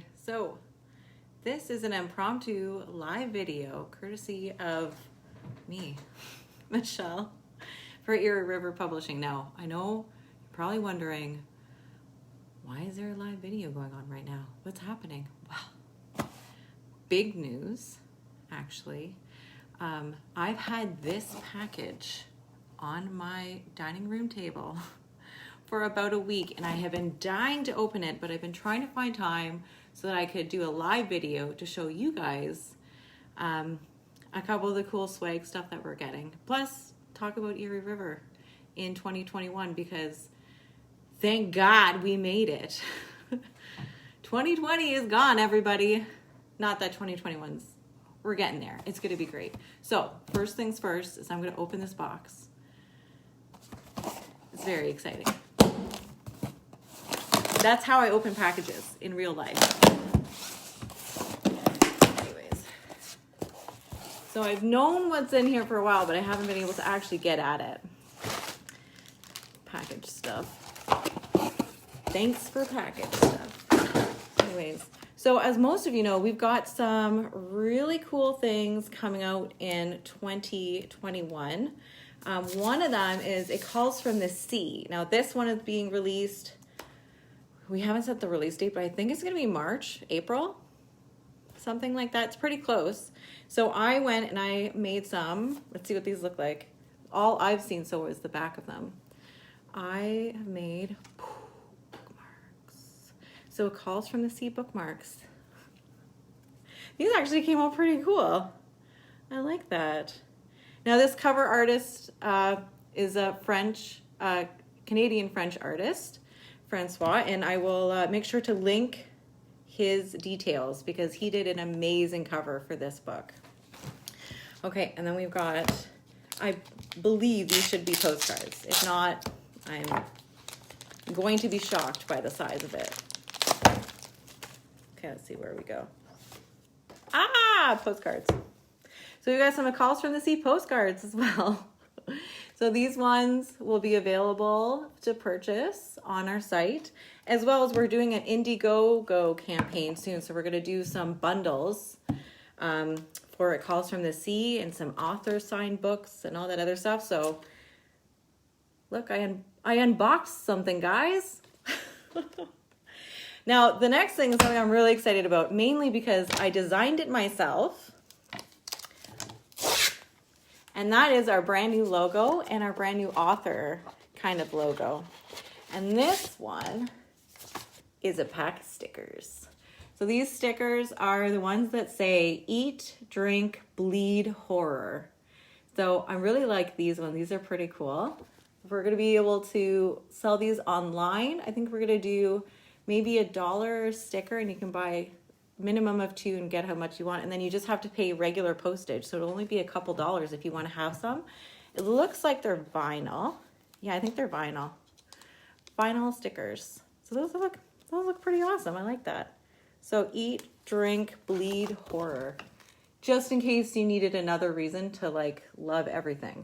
Okay, so this is an impromptu live video courtesy of me, Michelle, for Eerie River Publishing. Now, I know you're probably wondering, why is there a live video going on right now? What's happening? Well, big news, actually. I've had this package on my dining room table for about a week, and I have been dying to open it, but I've been trying to find time so that I could do a live video to show you guys a couple of the cool swag stuff that we're getting. Plus, talk about Eerie River in 2021, because thank God we made it. 2020 is gone, everybody. Not that 2021's, we're getting there. It's going to be great. So, first things first is I'm going to open this box. It's very exciting. That's how I open packages in real life. Anyways. So I've known what's in here for a while, but I haven't been able to actually get at it. Package stuff. Thanks for package stuff. Anyways, so as most of you know, we've got some really cool things coming out in 2021. One of them is It Calls from the Sea. Now this one is being released, we haven't set the release date, but I think it's going to be March, April, something like that. It's pretty close. So I went and I made some. Let's see what these look like. All I've seen so is the back of them. I have made bookmarks. So It Calls from the Sea bookmarks. These actually came out pretty cool. I like that. Now this cover artist is a Canadian French artist, Francois, and I will make sure to link his details because he did an amazing cover for this book. Okay, and then we've got, I believe these should be postcards. If not, I'm going to be shocked by the size of it. Okay, let's see where we go. Postcards. So we got some It Calls from the Sea postcards as well. So these ones will be available to purchase on our site, as well as we're doing an Indiegogo campaign soon. So we're going to do some bundles for It Calls from the Sea and some author signed books and all that other stuff. So look, I unboxed something, guys. Now, the next thing is something I'm really excited about, mainly because I designed it myself. And that is our brand new logo and our brand new author kind of logo. And this one is a pack of stickers. So these stickers are the ones that say eat, drink, bleed, horror. So I really like these ones. These are pretty cool. We're going to be able to sell these online. I think we're going to do maybe $1 sticker, and you can buy minimum of 2 and get how much you want, and then you just have to pay regular postage, so it'll only be a couple dollars if you want to have some. It looks like they're vinyl. Yeah, I think they're vinyl stickers. So those look pretty awesome. I like that. So eat, drink, bleed, horror, just in case you needed another reason to like love everything.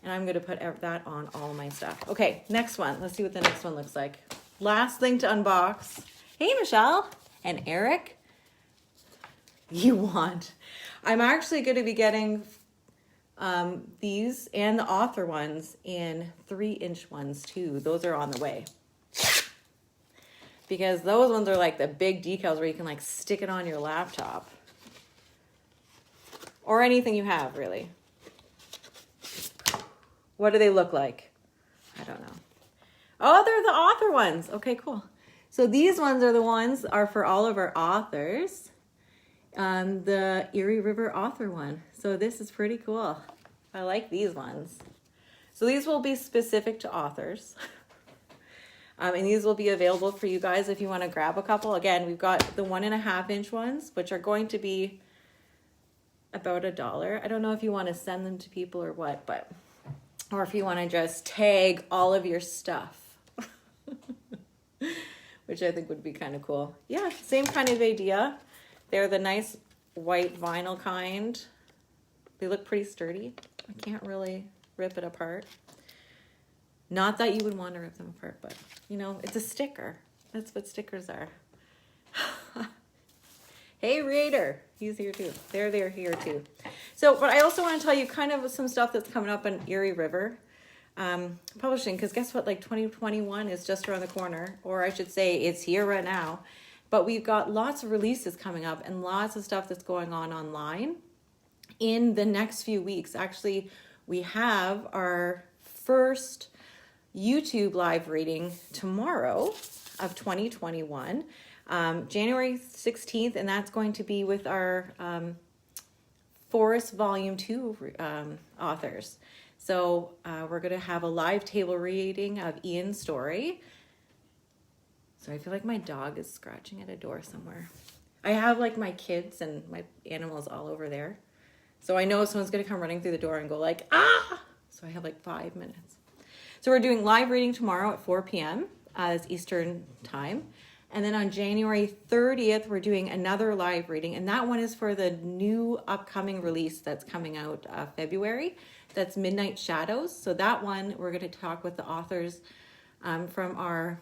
And I'm going to put that on all my stuff. Okay, next one. Let's see what the next one looks like. Last thing to unbox. Hey, Michelle and Eric, I'm actually going to be getting these and the author ones in 3-inch ones too. Those are on the way. Because those ones are like the big decals where you can like stick it on your laptop. Or anything you have, really. What do they look like? I don't know. Oh, they're the author ones. Okay, cool. So these ones are for all of our authors. The Eerie River author one. So this is pretty cool. I like these ones. So these will be specific to authors. And these will be available for you guys if you want to grab a couple. Again, we've got the 1.5-inch ones, which are going to be about $1. I don't know if you want to send them to people or what, or if you want to just tag all of your stuff. Which I think would be kind of cool. Yeah, same kind of idea. They're the nice white vinyl kind. They look pretty sturdy. I can't really rip it apart. Not that you would want to rip them apart, but, you know, it's a sticker. That's what stickers are. Hey, Raider. He's here too. They're here too. So, but I also want to tell you kind of some stuff that's coming up on Eerie River publishing, because guess what? Like 2021 is just around the corner, or I should say it's here right now. But we've got lots of releases coming up and lots of stuff that's going on online in the next few weeks. Actually, we have our first YouTube live reading tomorrow of 2021, January 16th, and that's going to be with our Forest Volume 2 authors. So we're going to have a live table reading of Ian's story. So I feel like my dog is scratching at a door somewhere. I have like my kids and my animals all over there. So I know someone's going to come running through the door and go like, ah! So I have like 5 minutes. So we're doing live reading tomorrow at 4 p.m. As Eastern time. And then on January 30th, we're doing another live reading. And that one is for the new upcoming release that's coming out February. That's Midnight Shadows. So that one, we're going to talk with the authors from our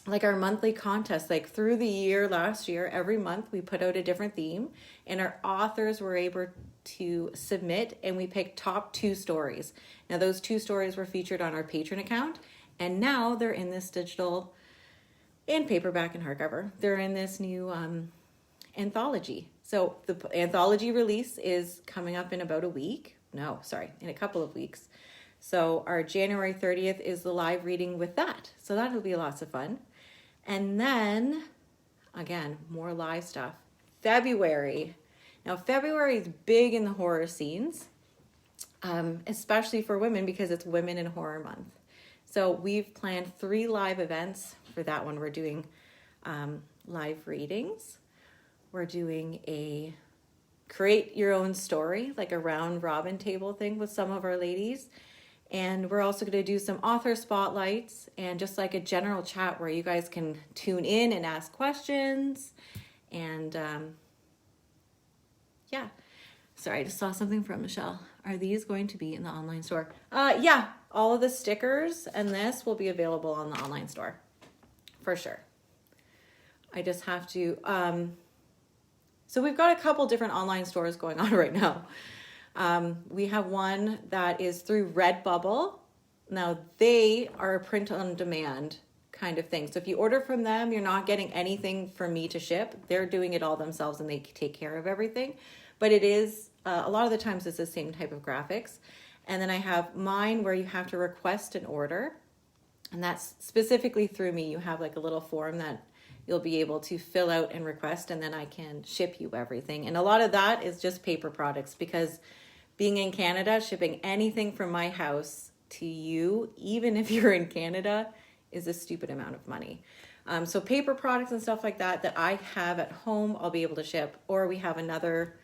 monthly contest. Like through the year, last year, every month we put out a different theme. And our authors were able to submit, and we picked top 2 stories. Now those 2 stories were featured on our Patreon account. And now they're in this digital and paperback and hardcover. They're in this new anthology. So the anthology release is coming up in about a week. No, sorry, in a couple of weeks. So our January 30th is the live reading with that. So that'll be lots of fun. And then, again, more live stuff. February. Now, February is big in the horror scenes, especially for women because it's Women in Horror Month. So we've planned 3 live events for that one. We're doing live readings. We're doing a create your own story, like a round robin table thing with some of our ladies. And we're also going to do some author spotlights and just like a general chat where you guys can tune in and ask questions. And yeah. Sorry, I just saw something from Michelle. Are these going to be in the online store? Yeah, all of the stickers and this will be available on the online store for sure. I just have to, so we've got a couple different online stores going on right now. We have one that is through Redbubble. Now they are a print on demand kind of thing. So if you order from them, you're not getting anything for me to ship. They're doing it all themselves and they take care of everything. But it is, a lot of the times it's the same type of graphics. And then I have mine where you have to request an order. And that's specifically through me. You have like a little form that you'll be able to fill out and request, and then I can ship you everything. And a lot of that is just paper products because being in Canada, shipping anything from my house to you, even if you're in Canada, is a stupid amount of money. So paper products and stuff like that that I have at home, I'll be able to ship. Or we have another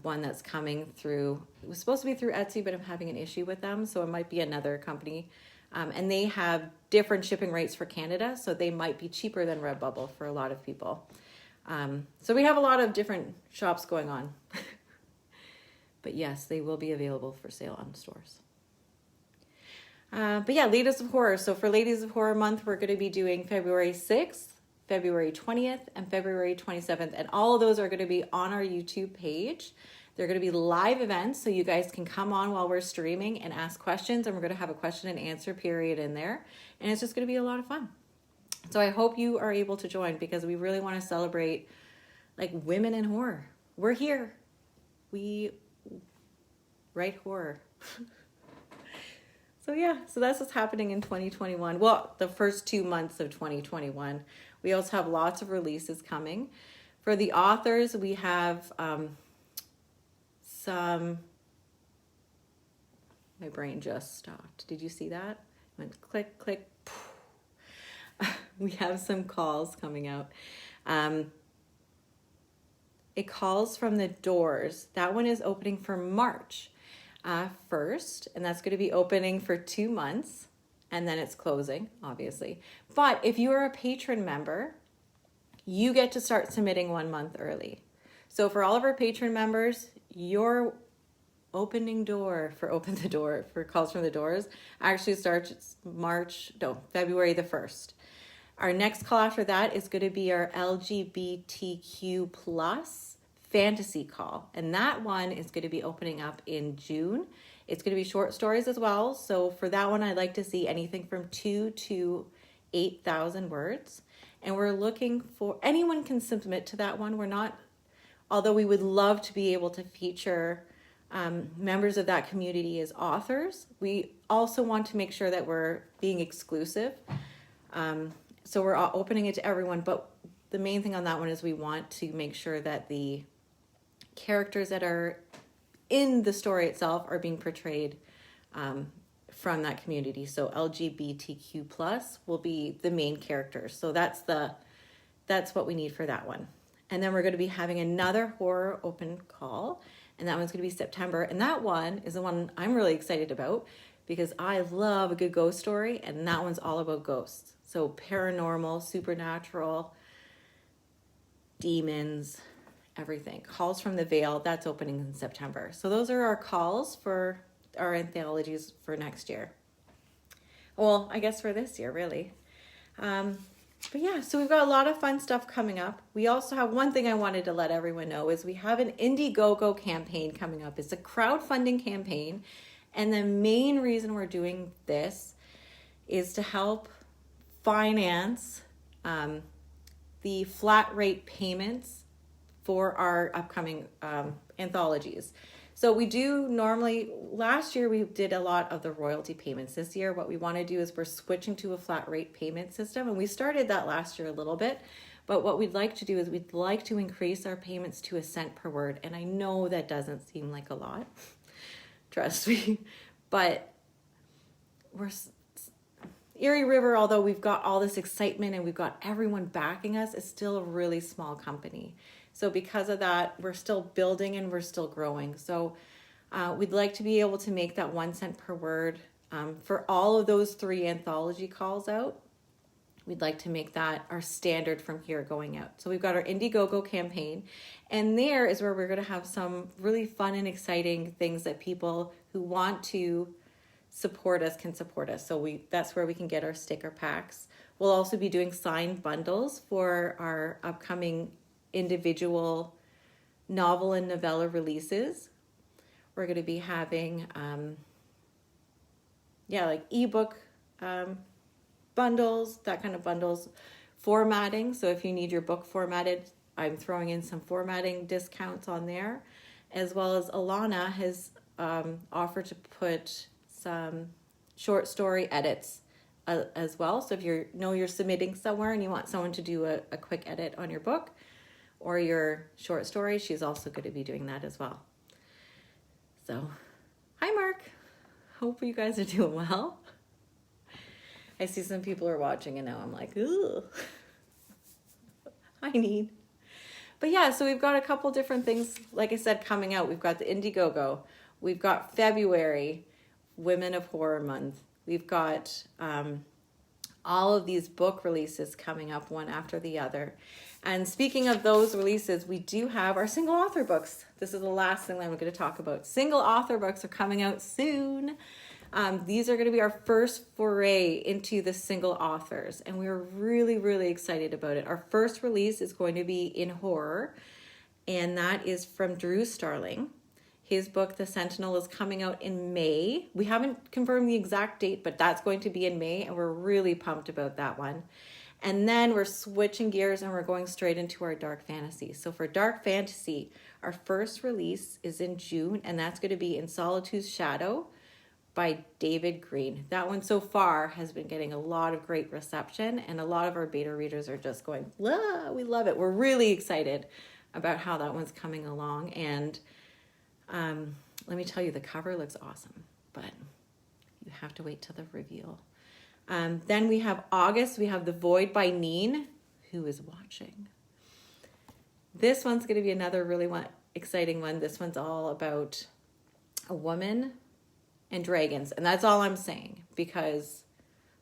one that's coming through. It was supposed to be through Etsy, but I'm having an issue with them. So it might be another company. And they have different shipping rates for Canada. So they might be cheaper than Redbubble for a lot of people. So we have a lot of different shops going on. But yes, they will be available for sale on stores. But yeah, Ladies of Horror. So for Ladies of Horror Month, we're going to be doing February 6th, February 20th, and February 27th. And all of those are going to be on our YouTube page. They're going to be live events, so you guys can come on while we're streaming and ask questions. And we're going to have a question and answer period in there. And it's just going to be a lot of fun. So I hope you are able to join because we really want to celebrate like women in horror. We're here. We write horror. So yeah, so that's what's happening in 2021. Well, the first 2 months of 2021. We also have lots of releases coming. For the authors, we have some, my brain just stopped. Did you see that? Went click, click. We have some calls coming out. It Calls from the Doors. That one is opening for March 1st, and that's going to be opening for 2 months, and then it's closing, obviously. But if you are a patron member, you get to start submitting 1 month early. So for all of our patron members, your opening door for Open the Door for Calls from the Doors actually starts February the 1st. Our next call after that is going to be our LGBTQ plus fantasy call. And that one is going to be opening up in June. It's going to be short stories as well. So for that one, I'd like to see anything from 2 to 8,000 words. And we're looking for, anyone can submit to that one. We're not, although we would love to be able to feature members of that community as authors, we also want to make sure that we're being exclusive. So we're opening it to everyone, but the main thing on that one is we want to make sure that the characters that are in the story itself are being portrayed from that community. So LGBTQ plus will be the main characters. So that's what we need for that one. And then we're going to be having another horror open call, and that one's going to be September. And that one is the one I'm really excited about because I love a good ghost story, and that one's all about ghosts. So paranormal, supernatural, demons, everything. Calls from the Veil, that's opening in September. So those are our calls for our anthologies for next year. Well, I guess for this year, really. But yeah, so we've got a lot of fun stuff coming up. We also have one thing I wanted to let everyone know is we have an Indiegogo campaign coming up. It's a crowdfunding campaign. And the main reason we're doing this is to help finance the flat rate payments for our upcoming anthologies. So we do normally, last year we did a lot of the royalty payments. This year what we want to do is we're switching to a flat rate payment system, and we started that last year a little bit, but what we'd like to do is we'd like to increase our payments to $0.01 per word. And I know that doesn't seem like a lot, trust me, but we're Eerie River, although we've got all this excitement and we've got everyone backing us, is still a really small company. So because of that, we're still building and we're still growing. So we'd like to be able to make that $0.01 per word for all of those 3 anthology calls out. We'd like to make that our standard from here going out. So we've got our Indiegogo campaign, and there is where we're going to have some really fun and exciting things that people who want to support us can support us. So that's where we can get our sticker packs. We'll also be doing signed bundles for our upcoming individual novel and novella releases. We're going to be having like ebook bundles, that kind of bundles, formatting. So if you need your book formatted, I'm throwing in some formatting discounts on there, as well as Alana has offered to put some short story edits as well. So if you're submitting somewhere and you want someone to do a quick edit on your book or your short story, she's also going to be doing that as well. So, hi Mark. Hope you guys are doing well. I see some people are watching and now I'm like, ooh, But yeah, so we've got a couple different things, like I said, coming out. We've got the Indiegogo. We've got February, Women of Horror Month. We've got all of these book releases coming up one after the other. And speaking of those releases, we do have our single author books. This is the last thing that I'm going to talk about. Single author books are coming out soon. These are going to be our first foray into the single authors, and we're really, really excited about it. Our first release is going to be in horror, and that is from Drew Starling. His book, The Sentinel, is coming out in May. We haven't confirmed the exact date, but that's going to be in May, and we're really pumped about that one. And then we're switching gears and we're going straight into our dark fantasy. So for dark fantasy, our first release is in June, and that's going to be In Solitude's Shadow by David Green. That one so far has been getting a lot of great reception, and a lot of our beta readers are just going, we love it. We're really excited about how that one's coming along. And let me tell you, the cover looks awesome, but you have to wait till the reveal. Then we have August. We have The Void by Neen, who is watching. This one's going to be another really exciting one. This one's all about a woman and dragons. And that's all I'm saying, because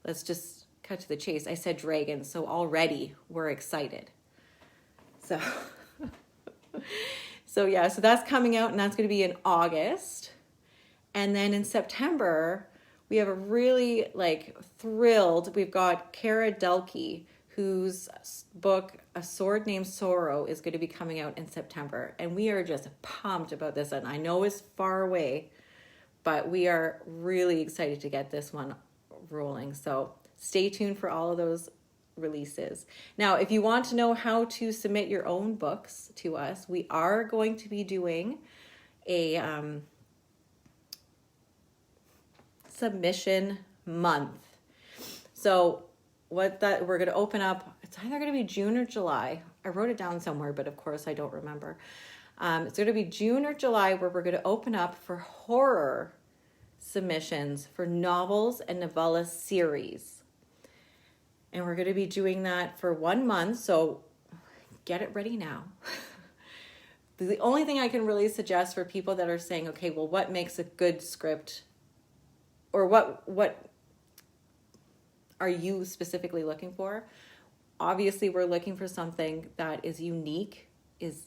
let's just cut to the chase. I said dragons, so already we're excited. So yeah, so that's coming out, and that's going to be in August. And then in September, we have a really thrilled, we've got Cara Delkey, whose book, A Sword Named Sorrow, is going to be coming out in September. And we are just pumped about this. And I know it's far away, but we are really excited to get this one rolling. So stay tuned for all of those releases. Now, if you want to know how to submit your own books to us, we are going to be doing a submission month. So we're going to open up, it's either going to be June or July. I wrote it down somewhere, but of course I don't remember. It's going to be June or July where we're going to open up for horror submissions for novels and novella series. And we're going to be doing that for 1 month, so get it ready now. The only thing I can really suggest for people that are saying, okay, well, what makes a good script? Or what are you specifically looking for? Obviously, we're looking for something that is unique, is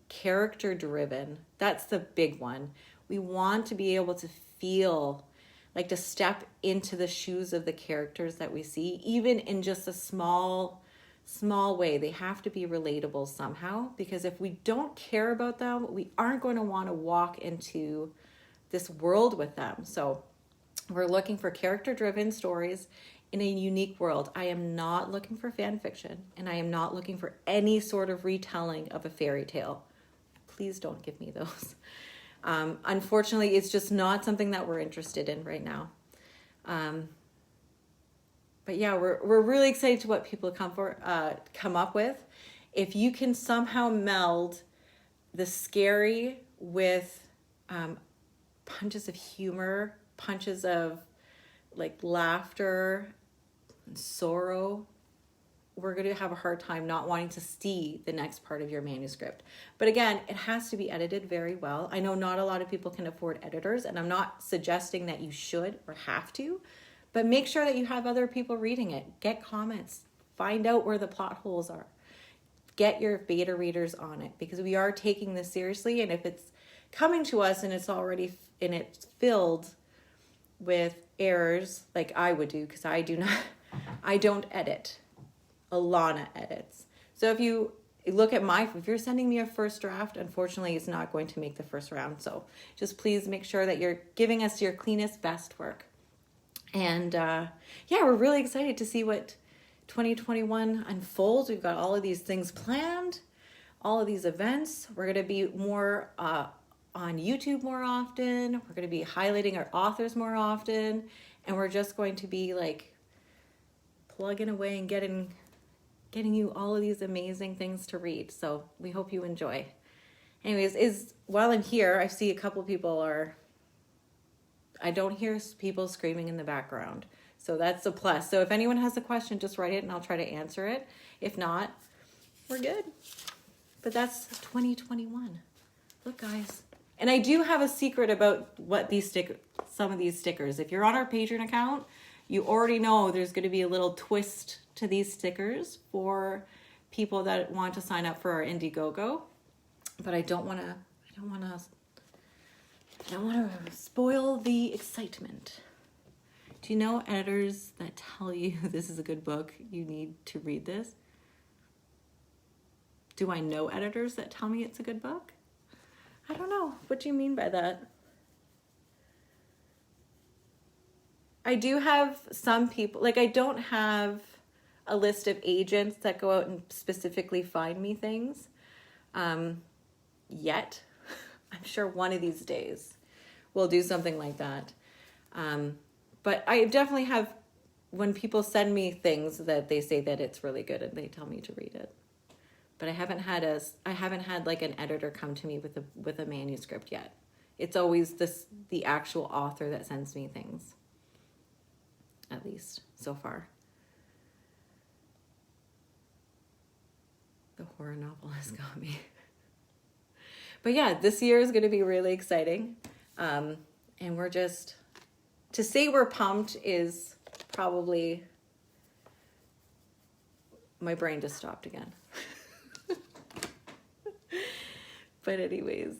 character driven. That's the big one. We want to be able to feel, like to step into the shoes of the characters that we see, even in just a small way. They have to be relatable somehow, because if we don't care about them, we aren't going to want to walk into this world with them. So we're looking for character-driven stories in a unique world. I am not looking for fan fiction, and I am not looking for any sort of retelling of a fairy tale. Please don't give me those. Unfortunately, it's just not something that we're interested in right now. But yeah, we're really excited to what people come up with. If you can somehow meld the scary with punches of humor, punches of like laughter and sorrow, we're going to have a hard time not wanting to see the next part of your manuscript. But again, it has to be edited very well. I know not a lot of people can afford editors, and I'm not suggesting that you should or have to, but make sure that you have other people reading it. Get comments. Find out where the plot holes are. Get your beta readers on it, because we are taking this seriously. And if it's coming to us and it's already it's filled with errors, like I would do, because I don't edit. Alana edits. So if you look at if you're sending me a first draft, unfortunately it's not going to make the first round. So just please make sure that you're giving us your cleanest, best work. And yeah, we're really excited to see what 2021 unfolds. We've got all of these things planned, all of these events. We're going to be more on YouTube more often. We're going to be highlighting our authors more often. And we're just going to be like plugging away and getting you all of these amazing things to read. So we hope you enjoy. Anyways, while I'm here, I see a couple people I don't hear people screaming in the background. So that's a plus. So if anyone has a question, just write it and I'll try to answer it. If not, we're good. But that's 2021. Look, guys. And I do have a secret about what some of these stickers. If you're on our Patreon account, you already know there's going to be a little twist to these stickers for people that want to sign up for our Indiegogo. But I don't want to spoil the excitement. Do you know editors that tell you this is a good book, you need to read this? Do I know editors that tell me it's a good book? I don't know. What do you mean by that? I do have some people, like I don't have a list of agents that go out and specifically find me things yet. I'm sure one of these days we'll do something like that. But I definitely have, when people send me things that they say that it's really good and they tell me to read it. But I haven't had like an editor come to me with a manuscript yet. It's always the actual author that sends me things. At least so far. The horror novel has got me. But yeah, this year is going to be really exciting. And we're just, to say we're pumped is probably, my brain just stopped again. But anyways,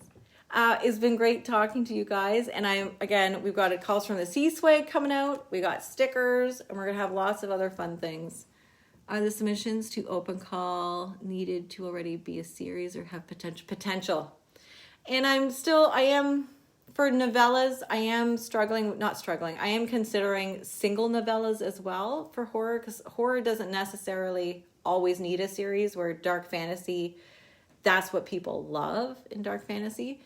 it's been great talking to you guys. And we've got a Calls from the Sea swag coming out. We got stickers, and we're going to have lots of other fun things Are the submissions to open call needed to already be a series or have potential? And I am, for novellas, I am I am considering single novellas as well for horror, because horror doesn't necessarily always need a series, where dark fantasy, that's what people love in dark fantasy.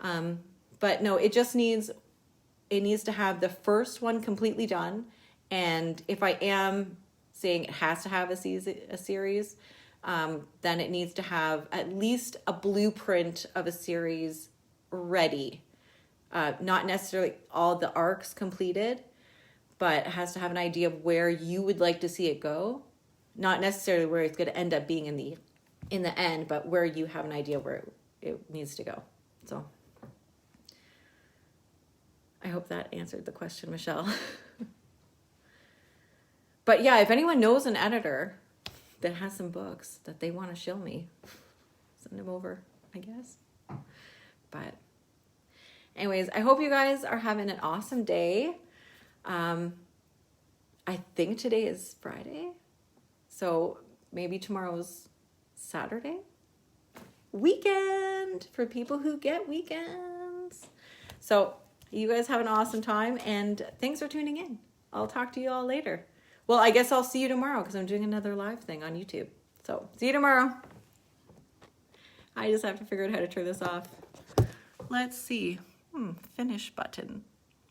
But no, it needs to have the first one completely done. And if I am saying it has to have a series, then it needs to have at least a blueprint of a series ready. Not necessarily all the arcs completed, but it has to have an idea of where you would like to see it go. Not necessarily where it's going to end up being in the end, but where you have an idea where it needs to go. So I hope that answered the question, Michelle. But yeah, if anyone knows an editor that has some books that they want to shill me, send them over, I guess. But anyways, I hope you guys are having an awesome day. I think today is Friday, so maybe tomorrow's Saturday. Weekend for people who get weekends. So you guys have an awesome time, and thanks for tuning in. I'll talk to you all later. Well, I guess I'll see you tomorrow, because I'm doing another live thing on YouTube. So, see you tomorrow. I just have to figure out how to turn this off. Let's see. Finish button.